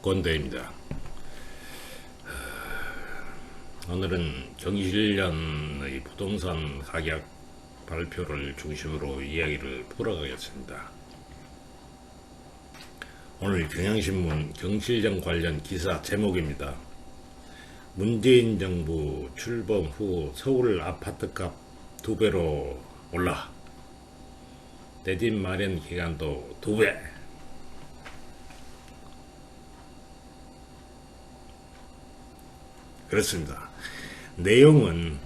권대입니다. 오늘은 경실련의 부동산 가격 발표를 중심으로 이야기를 풀어가겠습니다. 오늘 경향신문 경실련 관련 기사 제목입니다. 문재인 정부 출범 후 서울 아파트값 2배로 올라 내 집 마련 기간도 2배. 그렇습니다. 내용은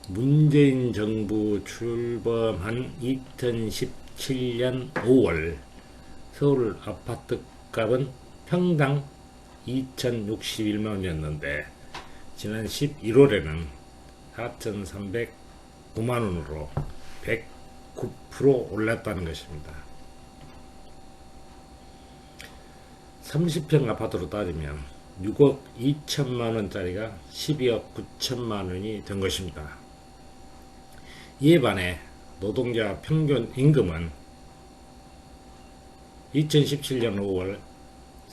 문재인 정부 출범한 2017년 5월 서울 아파트 값은 평당 2,061만원이었는데 지난 11월에는 4,309만원으로 109% 올랐다는 것입니다. 30평 아파트로 따지면 6억 2천만원짜리가 12억 9천만원이 된 것입니다. 이에 반해 노동자 평균 임금은 2017년 5월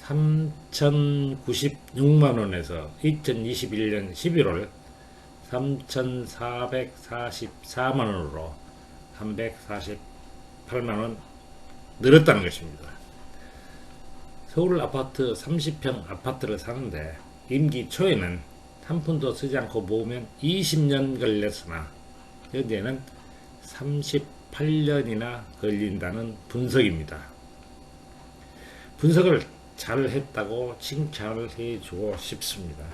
3,096만원에서 2021년 11월 3,444만원으로 348만원 늘었다는 것입니다. 서울 아파트 30평 아파트를 사는데 임기 초에는 한 푼도 쓰지 않고 모으면 20년 걸렸으나 현재는 38년이나 걸린다는 분석입니다. 분석을 잘 했다고 칭찬을 해주고 싶습니다.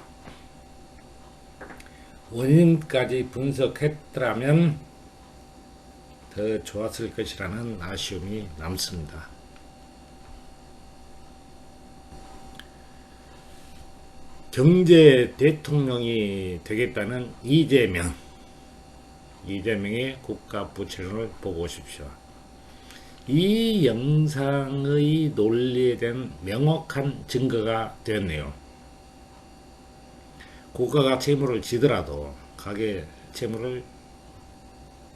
원인까지 분석했더라면 더 좋았을 것이라는 아쉬움이 남습니다. 경제 대통령이 되겠다는 이재명의 국가부채론을 보고 오십시오. 이 영상의 논리에 대한 명확한 증거가 되었네요. 고가가 채무를 지더라도 가계 채무를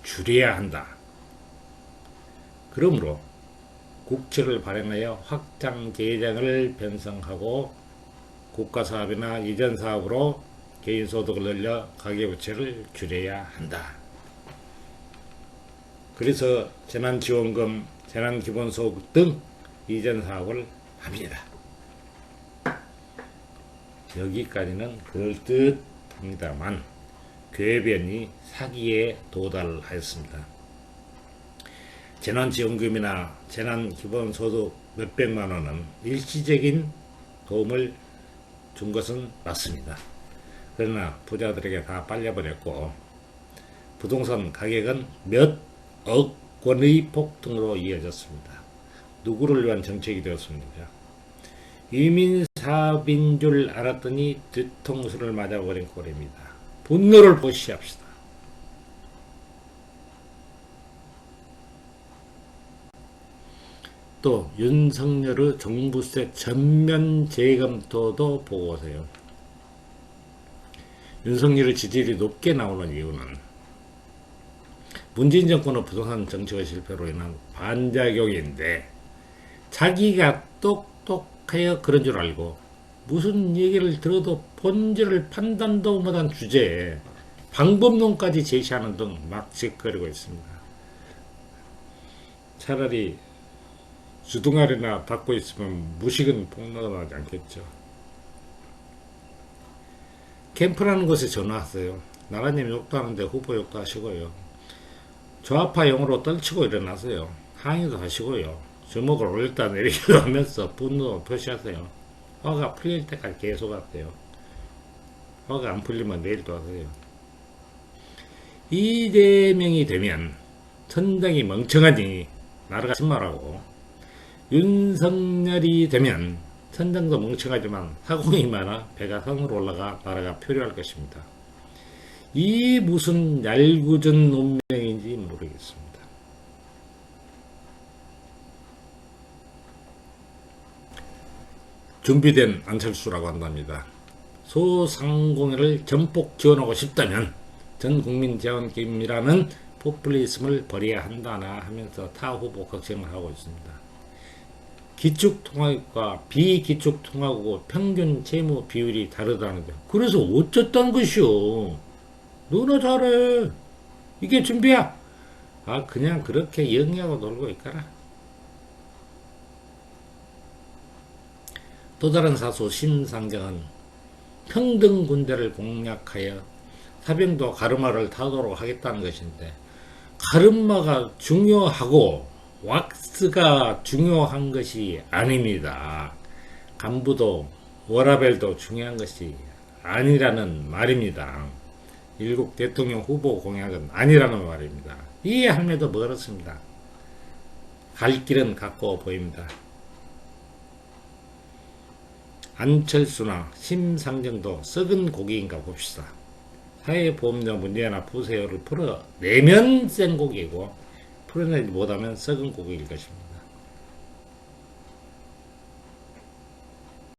줄여야 한다. 그러므로 국채를 발행하여 확장 재정을 편성하고 국가사업이나 이전 사업으로 개인소득을 늘려 가계부채를 줄여야 한다. 그래서 재난지원금, 재난기본소득 등 이전 사업을 합니다. 여기까지는 그럴듯합니다만 궤변이 사기에 도달하였습니다. 재난지원금이나 재난기본소득 몇백만원은 일시적인 도움을 준 것은 맞습니다. 그러나 부자들에게 다 빨려버렸고 부동산 가격은 몇 억 원의 폭등으로 이어졌습니다. 누구를 위한 정책이 되었습니까? 이민사업인 줄 알았더니 뒤통수를 맞아버린 꼴입니다. 분노를 보시합시다. 또 윤석열의 종부세 전면 재검토도 보고 오세요. 윤석열의 지지율이 높게 나오는 이유는 문재인 정권의 부동산 정책의 실패로 인한 반작용인데 자기가 똑똑하여 그런 줄 알고 무슨 얘기를 들어도 본질을 판단도 못한 주제에 방법론까지 제시하는 등 막 짓거리고 있습니다. 차라리 주둥아리나 닫고 있으면 무식은 폭로나지 않겠죠. 캠프라는 곳에 전화하세요. 나라님 욕도 하는데 후보 욕도 하시고요. 좌파 용어로 떨치고 일어나세요. 항의도 하시고요. 주먹을 올렸다 내리기도 하면서 분노 표시하세요. 화가 풀릴 때까지 계속 하세요. 화가 안 풀리면 내일도 하세요. 이재명이 되면 천당이 멍청하니 나라가 신말하고 윤석열이 되면 천장도 멍청하지만 사공이 많아 배가 성으로 올라가 나라가 표류할 것입니다. 이 무슨 얄궂은 운명인지 모르겠습니다. 준비된 안철수라고 한답니다. 소상공인을 전폭 지원하고 싶다면 전국민 지원금이라는 포퓰리즘을 버려야 한다나 하면서 타 후보 걱정을 하고 있습니다. 기축통화국과 비기축통화국 평균 채무 비율이 다르다는데 그래서 어쨌다는 것이오. 너나 잘해. 이게 준비야. 아 그냥 그렇게 영리하고 놀고 있거라. 또 다른 사수 심상정은 평등군대를 공략하여 사병도 가르마를 타도록 하겠다는 것인데 가르마가 중요하고 왁스가 중요한 것이 아닙니다. 간부도 워라벨도 중요한 것이 아니라는 말입니다. 일국 대통령 후보 공약은 아니라는 말입니다. 이 할매도 멀었습니다. 갈 길은 같고 보입니다. 안철수나 심상정도 썩은 고기인가 봅시다. 사회보험료 문제나 부세요를 풀어내면 센 고기이고 풀어내지 못하면 썩은 고기일 것입니다.